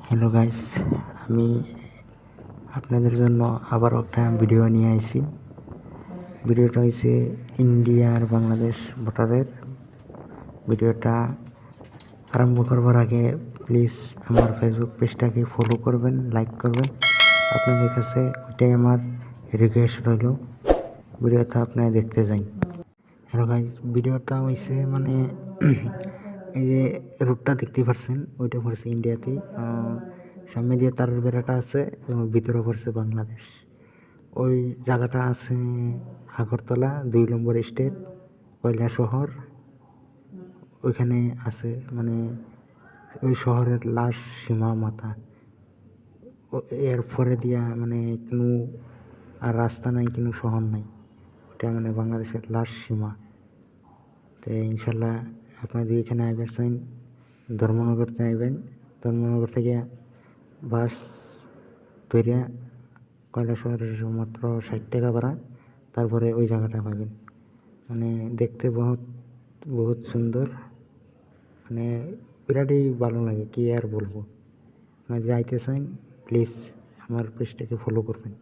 Hello guys, আমি আপনাদের জন্য আবার একটা ভিডিও নিয়ে আইছি। ভিডিওটা হয়েছে ইন্ডিয়া আর বাংলাদেশ ভোটারের। ভিডিওটা আরম্ভ করবার আগে প্লিজ আমার ফেসবুক পেজটাকে ফলো করবেন, লাইক করবেন। আপনাদের কাছে ওইটাই আমার রিকোয়েস্ট রইল। ভিডিওটা আপনারা দেখতে যান। হ্যালো গাইস, ভিডিওটা হয়েছে মানে এই যে রুটটা দেখতে পাচ্ছেন ওইটা পড়ছে ইন্ডিয়াতে, সামনে দিয়ে তারের বেড়াটা আছে এবং ভিতরে পড়ছে বাংলাদেশ। ওই জায়গাটা আছে আগরতলা 2 নম্বর স্টেট, কয়লা শহর। ওইখানে আছে মানে ওই শহরের লাস্ট সীমা মাথা। এর পরে দিয়া মানে কোনো আর রাস্তা নাই, কোনো শহর নাই। ওটা মানে বাংলাদেশের লাস্ট সীমা। তো ইনশাল্লাহ আপনারা যদি এখানে আইবার চান ধর্মনগরতে আইবেন। ধর্মনগর থেকে বাস ধরিয়া কয়লা শহরের মাত্র 60 টাকা ভাড়া, তারপরে ওই জায়গাটা পাবেন। মানে দেখতে বহুত সুন্দর, মানে বিরাটই ভালো লাগে, কি আর বলবো। আপনারা যদি আইতে চান প্লিজ আমার পেজটাকে ফলো করবেন।